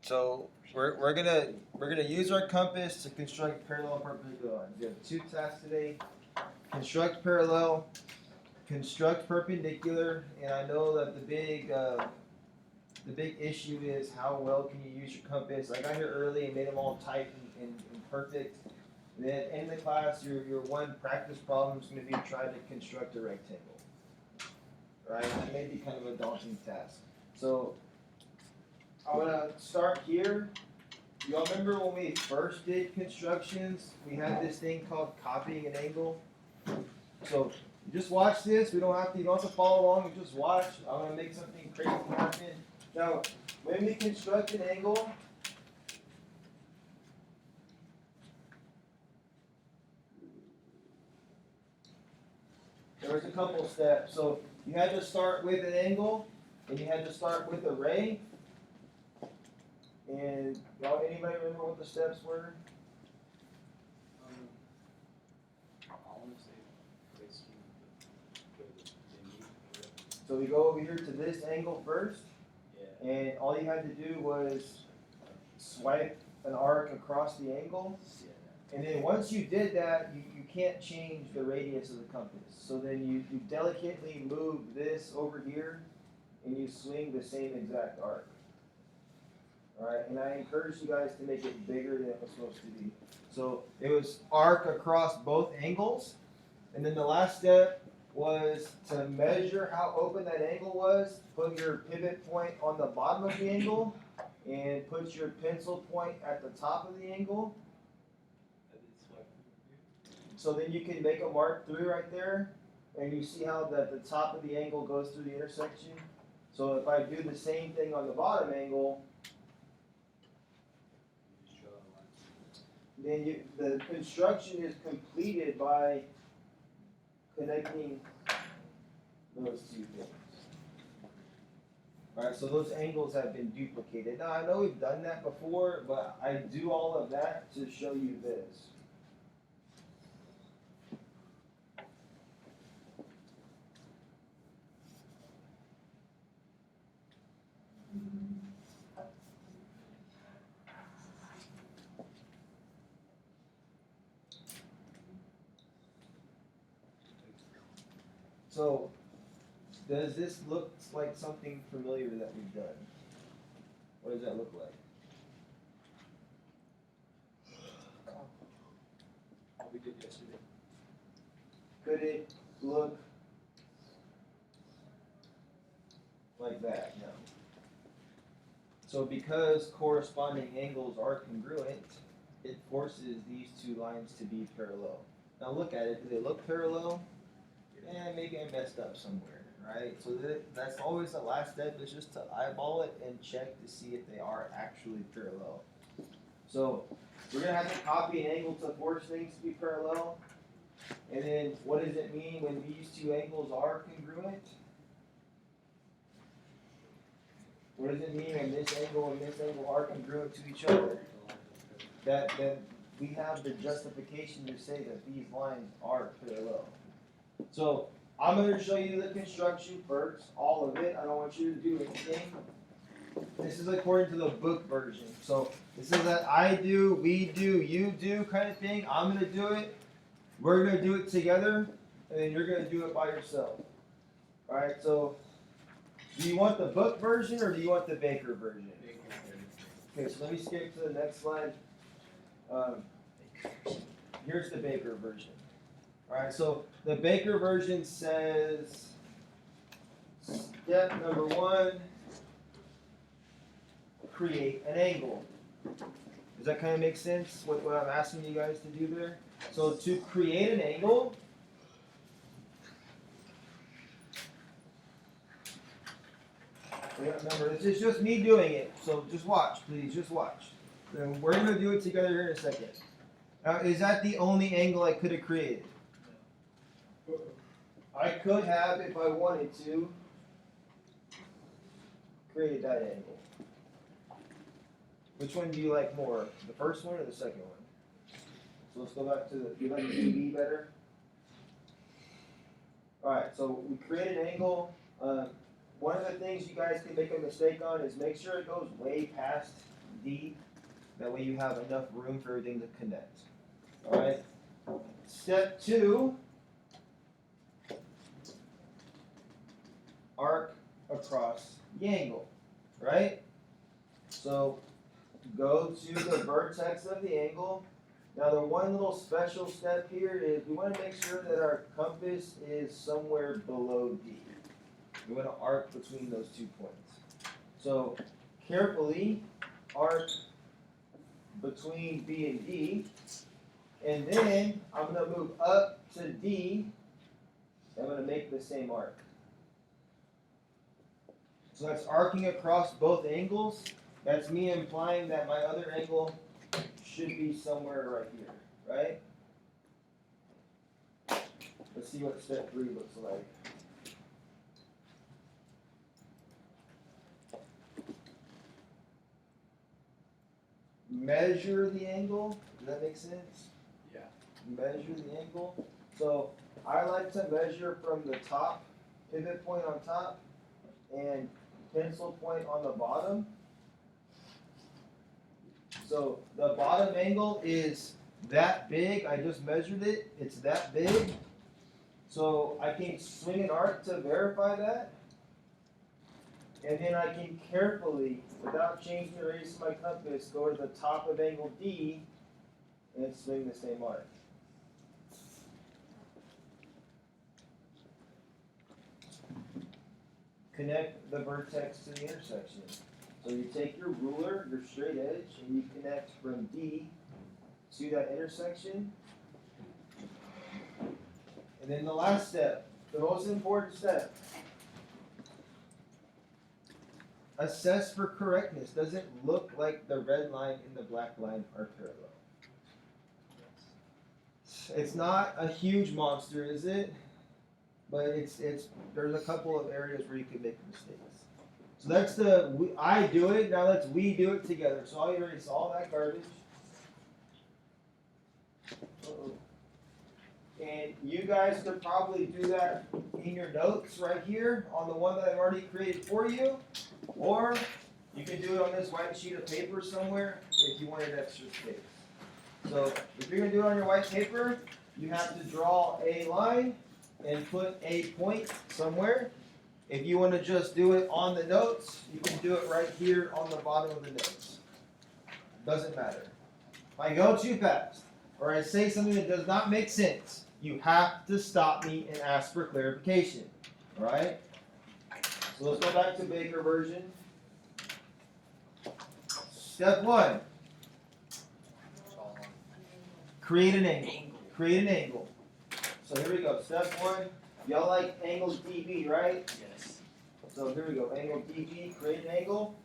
So we're gonna use our compass to construct parallel and perpendicular lines. We have two tasks today: construct parallel, construct perpendicular. And I know that the big issue is how well can you use your compass. I got here early and made them all tight and perfect. And then at the end of the class, your one practice problem is going to be trying to construct a rectangle. Right? That may be kind of a daunting task. So I'm gonna start here. Y'all remember when we first did constructions, we had this thing called copying an angle. So just watch this. You don't have to follow along. You just watch. I'm gonna make something crazy happen. Now, when we construct an angle, there was a couple steps. So you had to start with an angle, and you had to start with a ray. And y'all, anybody remember what the steps were? So we go over here to this angle first, and all you had to do was swipe an arc across the angle. And then once you did that, you can't change the radius of the compass. So then you delicately move this over here, and you swing the same exact arc. Alright, and I encourage you guys to make it bigger than it was supposed to be. So it was arc across both angles. And then the last step was to measure how open that angle was, put your pivot point on the bottom of the angle, and put your pencil point at the top of the angle. So then you can make a mark through right there, and you see how that the top of the angle goes through the intersection. So if I do the same thing on the bottom angle, then the construction is completed by connecting those two things. Alright, so those angles have been duplicated. Now I know we've done that before, but I do all of that to show you this. So, does this look like something familiar that we've done? What does that look like? What we did yesterday. Could it look like that? No. So because corresponding angles are congruent, it forces these two lines to be parallel. Now look at it. Do they look parallel? Maybe I messed up somewhere, right? So that's always the last step, is just to eyeball it and check to see if they are actually parallel. So we're going to have to copy an angle to force things to be parallel. And then what does it mean when these two angles are congruent? What does it mean when this angle and this angle are congruent to each other? That we have the justification to say that these lines are parallel. So I'm going to show you the construction first, all of it. I don't want you to do anything. This is according to the book version. So this is that I do, we do, you do kind of thing. I'm going to do it. We're going to do it together, and then you're going to do it by yourself. All right, so do you want the book version or do you want the Baker version? Okay, so let me skip to the next slide. Here's the Baker version. Alright, so the Baker version says, step number 1, create an angle. Does that kind of make sense, what I'm asking you guys to do there? So to create an angle, remember, this is just me doing it, so just watch, please, just watch. And we're going to do it together here in a second. Now, is that the only angle I could have created? I could have, if I wanted to, created that angle. Which one do you like more, the first one or the second one? So let's go back to do you like the 2D better? Alright, so we created an angle. One of the things you guys can make a mistake on is make sure it goes way past D. That way you have enough room for everything to connect. Alright? Step 2, arc across the angle. Right? So go to the vertex of the angle. Now the one little special step here is we want to make sure that our compass is somewhere below D. We want to arc between those 2 points. So carefully arc between B and D, and then I'm going to move up to D. I'm going to make the same arc. So that's arcing across both angles. That's me implying that my other angle should be somewhere right here, right? Let's see what step 3 looks like. Measure the angle. Does that make sense? Yeah. Measure the angle. So I like to measure from the top, pivot point on top, and pencil point on the bottom. So the bottom angle is that big. I just measured it. It's that big. So I can swing an arc to verify that. And then I can carefully, without changing the radius of my compass, go to the top of angle D and swing the same arc. Connect the vertex to the intersection. So you take your ruler, your straight edge, and you connect from D to that intersection. And then the last step, the most important step. Assess for correctness. Does it look like the red line and the black line are parallel? It's not a huge monster, is it? But it's there's a couple of areas where you can make mistakes. So that's I do it, now let's we do it together. So I'll erase all that garbage. And you guys could probably do that in your notes right here on the one that I've already created for you. Or you can do it on this white sheet of paper somewhere if you wanted extra space. So if you're going to do it on your white paper, you have to draw a line and put a point somewhere. If you want to just do it on the notes, you can do it right here on the bottom of the notes. Doesn't matter. If I go too fast or I say something that does not make sense, you have to stop me and ask for clarification. Alright? So let's go back to Baker version. Step 1. Create an angle. Create an angle. So here we go. Step 1. Y'all like angles DB, right? Yes. So here we go. Angle DB. Create an angle.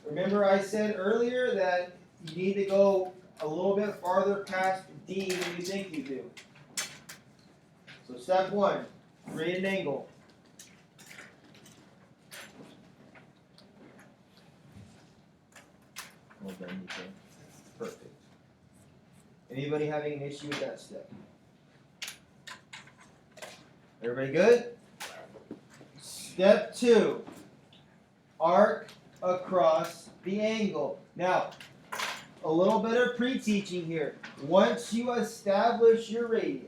Remember I said earlier that you need to go a little bit farther past D than you think you do. So step 1. Create an angle. Well done, Nico. Perfect. Anybody having an issue with that step? Everybody good? Step 2. Arc across the angle. Now, a little bit of pre-teaching here. Once you establish your radius,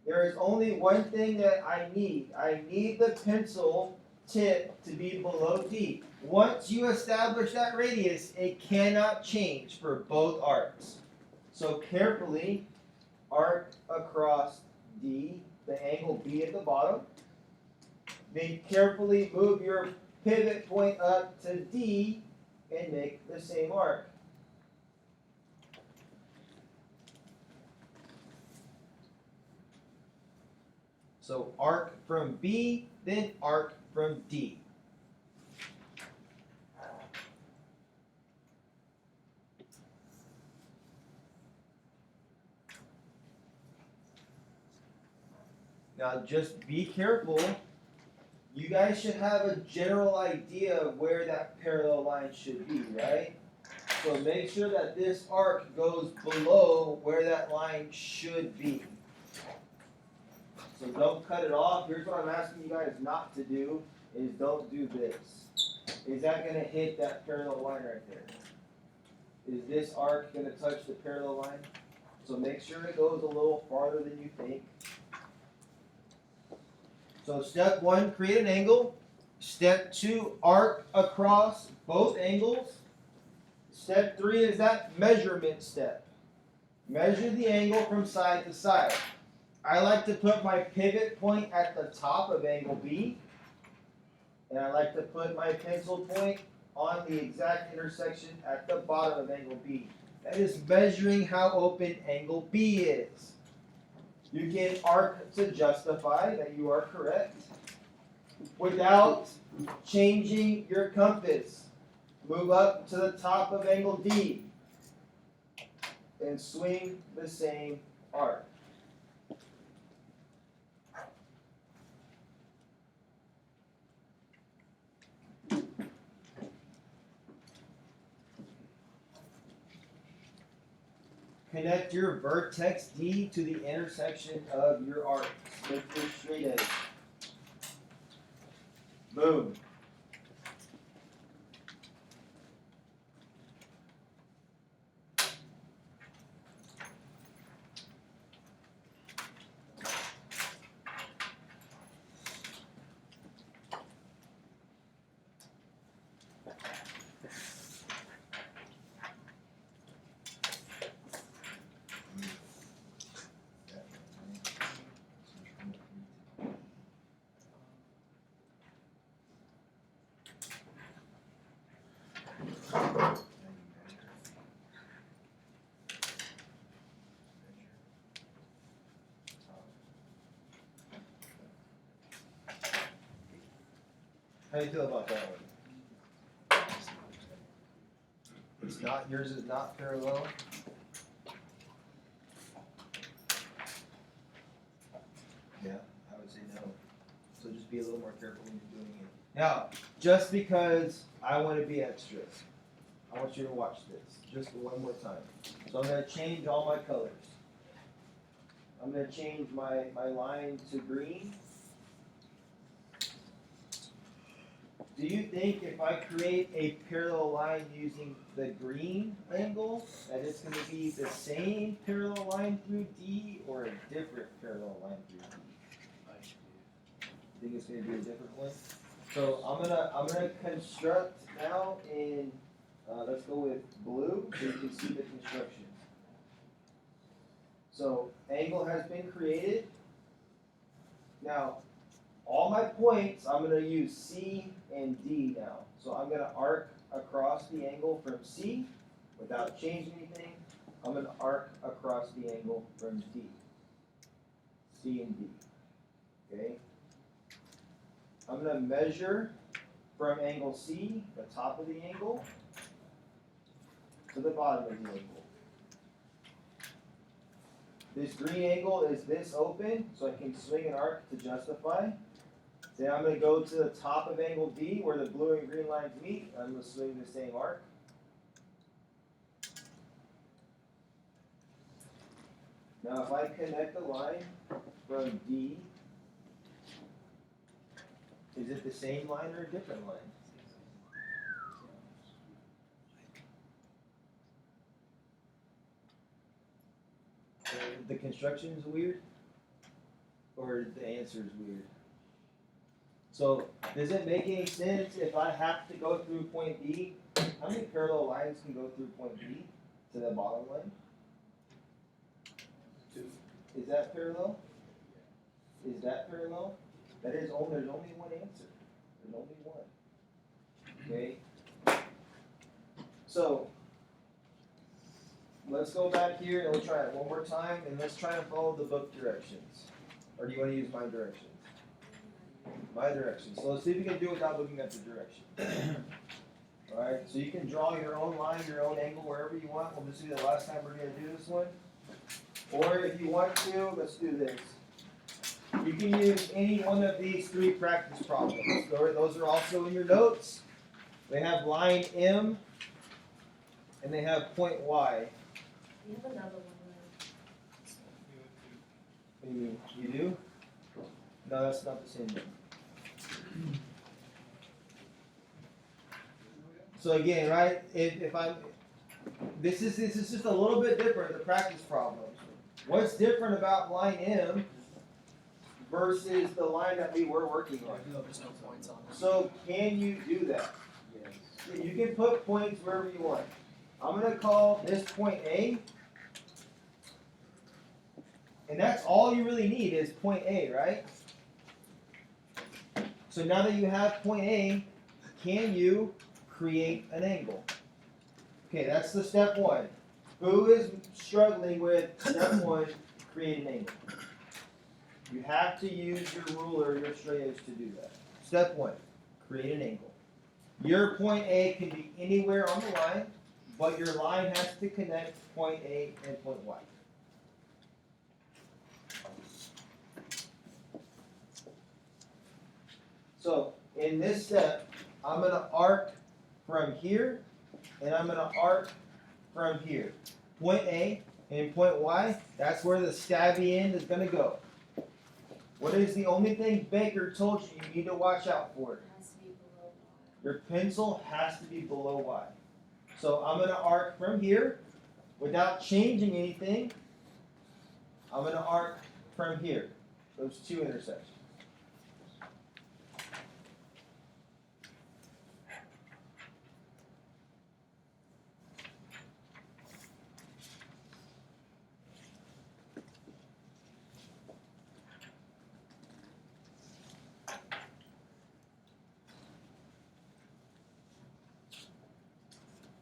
there is only one thing that I need. I need the pencil tip to be below D. Once you establish that radius, it cannot change for both arcs. So carefully arc across D, the angle B at the bottom. Then carefully move your pivot point up to D and make the same arc. So arc from B, then arc from D. Now just be careful. You guys should have a general idea of where that parallel line should be, right? So make sure that this arc goes below where that line should be. So don't cut it off. Here's what I'm asking you guys not to do, is don't do this. is that gonna hit that parallel line right there? Is this arc gonna touch the parallel line? So make sure it goes a little farther than you think. So step 1, create an angle. Step 2, arc across both angles. Step 3 is that measurement step. Measure the angle from side to side. I like to put my pivot point at the top of angle B. And I like to put my pencil point on the exact intersection at the bottom of angle B. That is measuring how open angle B is. You can arc to justify that you are correct without changing your compass. Move up to the top of angle D and swing the same arc. Connect your vertex D to the intersection of your arc. Make your straight edge. Boom. How do you feel about that one? It's not, yours is not parallel. Yeah, I would say no. So just be a little more careful when you're doing it. Now, just because I want to be extra, I want you to watch this just one more time. So I'm going to change all my colors. I'm going to change my line to green. Do you think if I create a parallel line using the green angle, that it's going to be the same parallel line through D or a different parallel line through D? You think it's going to be a different one? So I'm gonna construct now in let's go with blue so you can see the constructions. So angle has been created. Now all my points I'm gonna use C and D now. So I'm gonna arc across the angle from C without changing anything. I'm gonna arc across the angle from D. C and D. Okay? I'm going to measure from angle C, the top of the angle, to the bottom of the angle. This green angle is this open, so I can swing an arc to justify. Then I'm going to go to the top of angle D, where the blue and green lines meet. I'm going to swing the same arc. Now if I connect the line from D, is it the same line or a different line? The construction is weird? Or the answer is weird? So, does it make any sense if I have to go through point B? How many parallel lines can go through point B to the bottom line? 2. Is that parallel? Is that parallel? That is only, there's only one answer. There's only one. Okay? So, let's go back here and we'll try it one more time and let's try and follow the book directions. Or do you want to use my directions? My directions. So let's see if we can do it without looking at the direction. Alright, so you can draw your own line, your own angle, wherever you want. We'll just do the last time we're going to do this one. Or if you want to, let's do this. You can use any one of these 3 practice problems. Those are also in your notes. They have line M and they have point Y. You have another one What do you mean? You do? No, that's not the same one. So again, right, if I'm, this is just a little bit different, the practice problems. What's different about line M versus the line that we were working on? There's no points on it. So can you do that? Yes. You can put points wherever you want. I'm gonna call this point A, and that's all you really need is point A, right? So now that you have point A, can you create an angle? Okay, that's the step one. Who is struggling with step one, create an angle? You have to use your ruler, your straight edge to do that. Step one, create an angle. Your point A can be anywhere on the line, but your line has to connect point A and point Y. So in this step, I'm going to arc from here, and I'm going to arc from here. Point A and point Y, that's where the stabby end is going to go. What is the only thing Baker told you need to watch out for? It has to be below Y. Your pencil has to be below Y. So I'm going to arc from here without changing anything. I'm going to arc from here, those two intersections.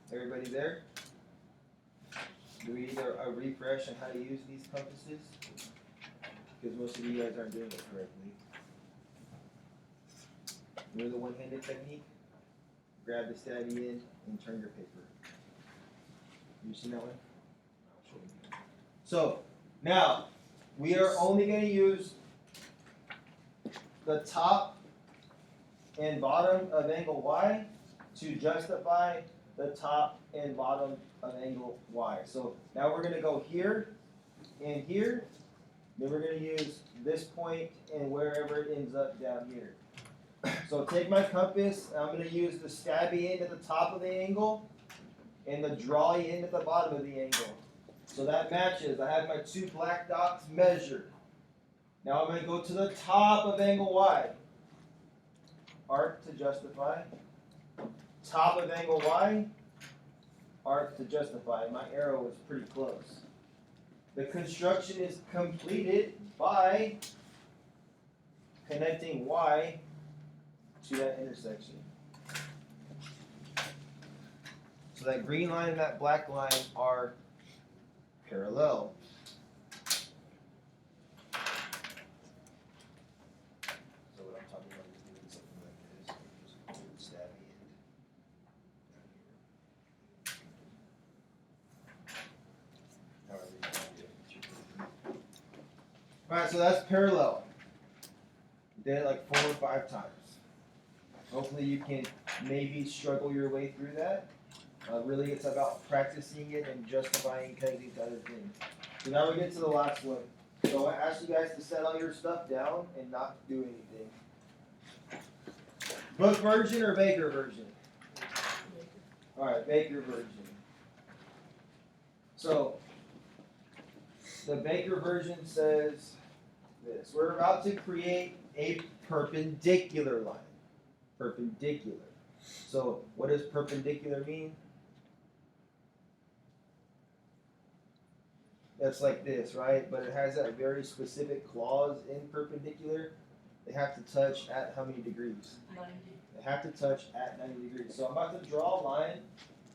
Everybody there? Do we need a refresh on how to use these compasses? Because most of you guys aren't doing it correctly. Remember the one-handed technique? Grab the stabby end and turn your paper. You seen that one? I'll show you. So, now, we are only going to use the top and bottom of angle Y to justify the top and bottom of angle Y. So now we're going to go here and here. Then we're going to use this point and wherever it ends up down here. So take my compass. I'm going to use the stabby end at the top of the angle and the drawy end at the bottom of the angle. So that matches. I have my two black dots measured. Now I'm going to go to the top of angle Y. Arc to justify. Top of angle Y, arc to justify. My arrow is pretty close. The construction is completed by connecting Y to that intersection. So that green line and that black line are parallel. So what I'm talking about is doing something like this. Just hold stabby end. However you want to do it. Alright, so that's parallel. Did it like 4 or 5 times. Hopefully you can maybe struggle your way through that. Really it's about practicing it and justifying connecting to other things. So now we get to the last one. So I ask you guys to set all your stuff down and not do anything. Book version or Baker version? Alright, Baker version. So the Baker version says this. We're about to create a perpendicular line. Perpendicular. So what does perpendicular mean? That's like this, right? But it has that very specific clause in perpendicular. They have to touch at how many degrees? 90. They have to touch at 90 degrees. So I'm about to draw a line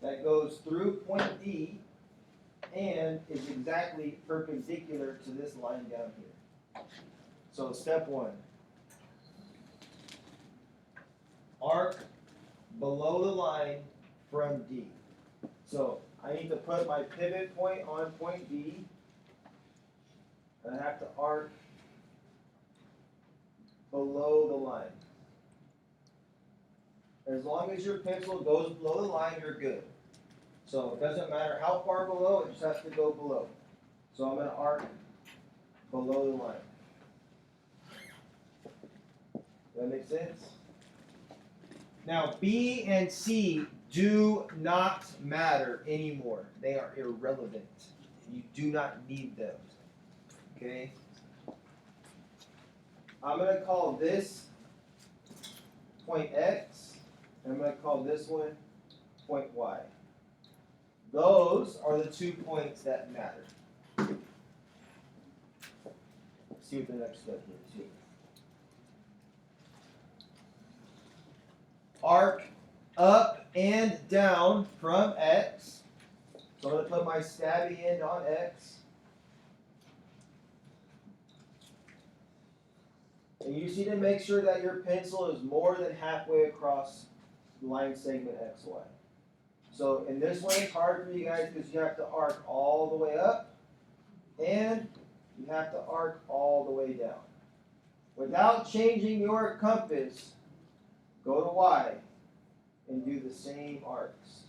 that goes through point D and is exactly perpendicular to this line down here. So step 1. Arc below the line from D. So I need to put my pivot point on point D, and I have to arc below the line. As long as your pencil goes below the line, you're good. So it doesn't matter how far below, it just has to go below. So I'm going to arc below the line. Does that make sense? Now B and C do not matter anymore. They are irrelevant. You do not need them. Okay? I'm going to call this point X, and I'm going to call this one point Y. Those are the 2 points that matter. Let's see what the next step is here. Arc up and down from X. So I'm going to put my stabby end on X. And you just need to make sure that your pencil is more than halfway across the line segment XY. So in this one, it's hard for you guys because you have to arc all the way up and you have to arc all the way down. Without changing your compass, go to Y and do the same arcs.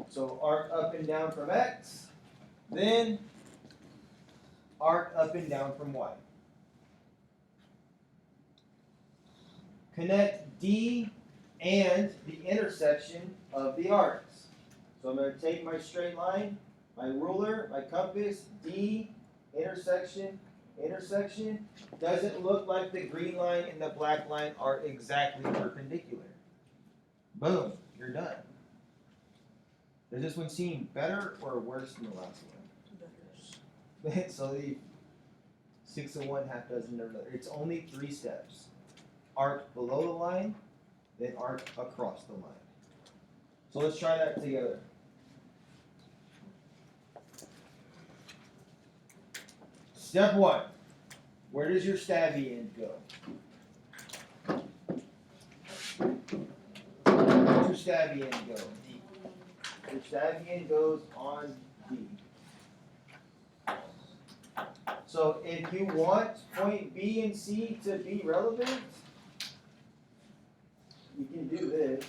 So arc up and down from X, then arc up and down from Y. Connect D and the intersection of the arcs. So I'm going to take my straight line, my ruler, my compass, D, intersection, intersection. Doesn't look like the green line and the black line are exactly perpendicular. Boom, you're done. Does this one seem better or worse than the last one? So the 6 of one, half dozen of another. It's only 3 steps. Arc below the line, then arc across the line. So let's try that together. Step 1. Where does your stabby end go? Where's your stabby end go? Your stabby end goes on D. So if you want point B and C to be relevant, you can do this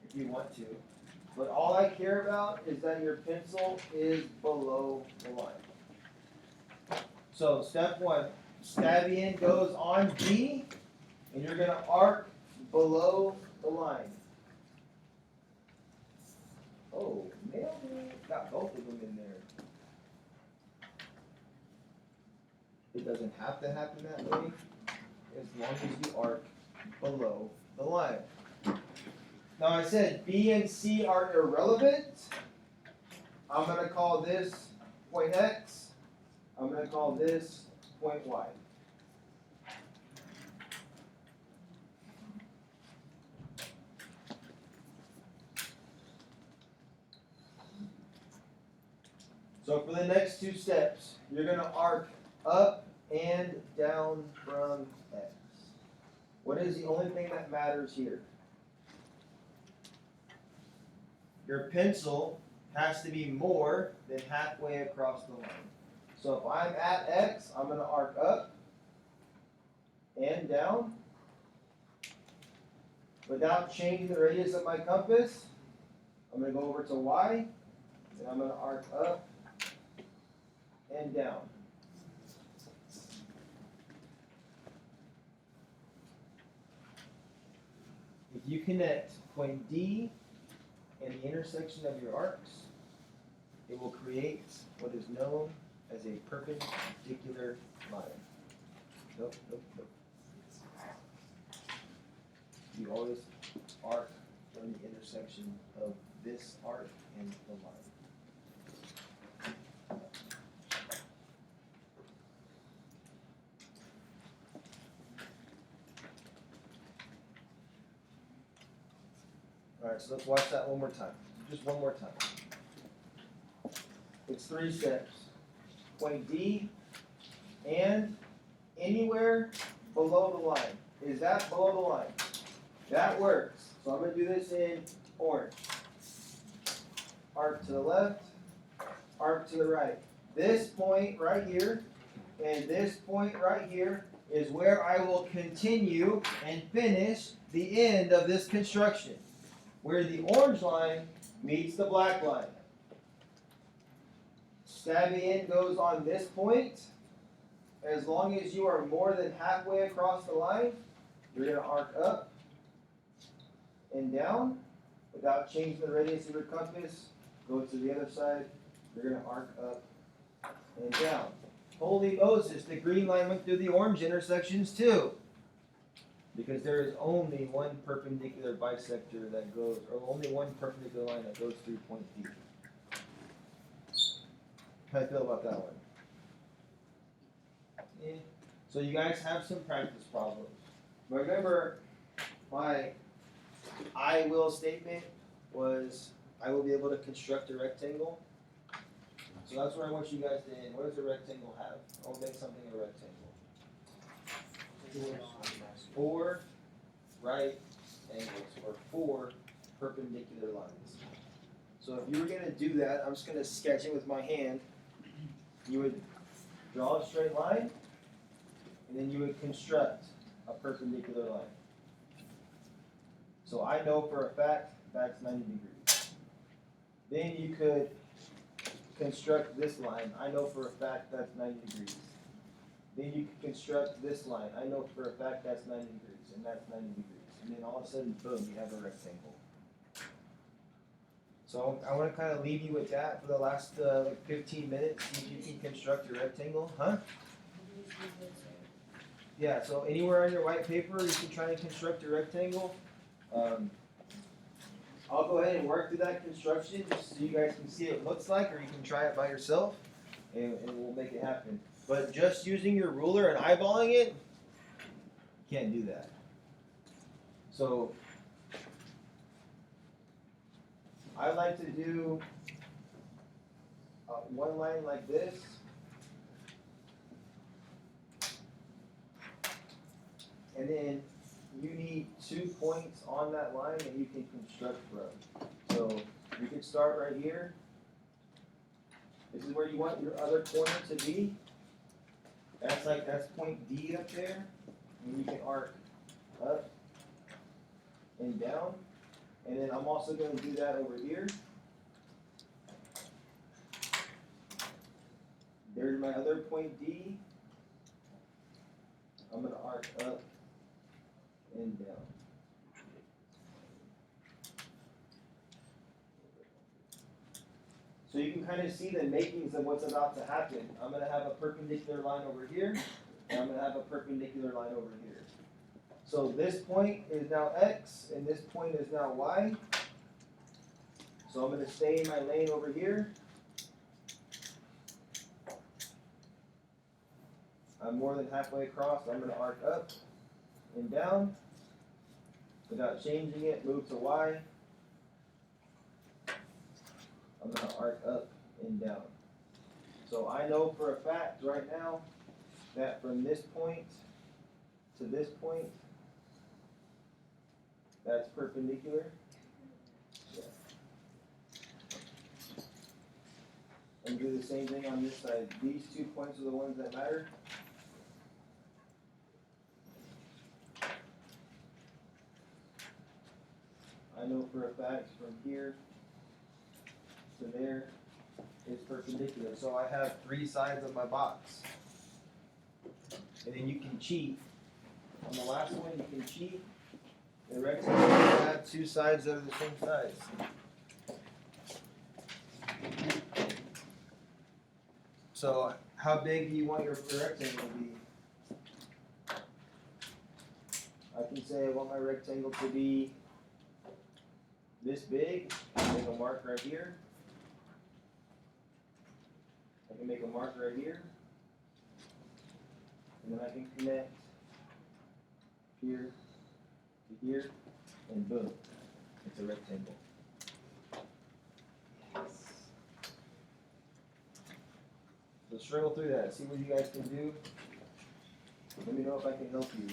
if you want to. But all I care about is that your pencil is below the line. So step 1, stabby end goes on D, and you're going to arc below the line. Oh, nailed it. Got both of them in there. It doesn't have to happen that way, as long as you arc below the line. Now I said B and C are irrelevant. I'm going to call this point X. I'm going to call this point Y. So for the next 2 steps, you're going to arc up and down from X. What is the only thing that matters here? Your pencil has to be more than halfway across the line. So if I'm at X, I'm going to arc up and down without changing the radius of my compass. I'm going to go over to Y, and I'm going to arc up and down. If you connect point D and the intersection of your arcs, it will create what is known as a perpendicular line. Nope, nope, nope. You always arc from the intersection of this arc and the line. Alright, so let's watch that one more time. Just one more time. It's 3 steps. Point D and anywhere below the line. Is that below the line? That works. So I'm going to do this in orange. Arc to the left, arc to the right. This point right here and this point right here is where I will continue and finish the end of this construction, where the orange line meets the black line. Stabby end goes on this point, as long as you are more than halfway across the line, you're gonna arc up and down without changing the radius of your compass. Go to the other side, you're gonna arc up and down. Holy Moses, the green line went through the orange intersections too. Because there is only one perpendicular bisector that goes, or only one perpendicular line that goes through point D. How do you feel about that one? Yeah. So you guys have some practice problems. But remember, my I will statement was I will be able to construct a rectangle. So that's where I want you guys to end. What does a rectangle have? I'll make something a rectangle. 4 right angles, or 4 perpendicular lines. So if you were going to do that, I'm just going to sketch it with my hand. You would draw a straight line, and then you would construct a perpendicular line. So I know for a fact that's 90 degrees. Then you could construct this line. I know for a fact that's 90 degrees. Then you can construct this line. I know for a fact that's 90 degrees, and that's 90 degrees. And then all of a sudden, boom, you have a rectangle. So I want to kind of leave you with that for the last 15 minutes. See if you can construct your rectangle, huh? Yeah, so anywhere on your white paper, you can try and construct your rectangle. I'll go ahead and work through that construction just so you guys can see what it looks like, or you can try it by yourself, and we'll make it happen. But just using your ruler and eyeballing it, you can't do that. So I like to do one line like this. And then you need 2 points on that line that you can construct from. So you can start right here. This is where you want your other corner to be. That's point D up there. And you can arc up and down. And then I'm also going to do that over here. There's my other point D. I'm going to arc up and down. So you can kind of see the makings of what's about to happen. I'm going to have a perpendicular line over here, and I'm going to have a perpendicular line over here. So this point is now X, and this point is now Y. So I'm going to stay in my lane over here. I'm more than halfway across, so I'm going to arc up and down. Without changing it, move to Y. I'm going to arc up and down. So I know for a fact right now that from this point to this point, that's perpendicular. Yeah. And do the same thing on this side. These 2 points are the ones that matter. I know for a fact from here to there is perpendicular. So I have 3 sides of my box. And then you can cheat. On the last one, you can cheat. The rectangle will have 2 sides that are the same size. So how big do you want your rectangle to be? I can say I want my rectangle to be this big. Make a mark right here. I can make a mark right here. And then I can connect here to here, and boom, it's a rectangle. Yes. So struggle through that. See what you guys can do. Let me know if I can help you.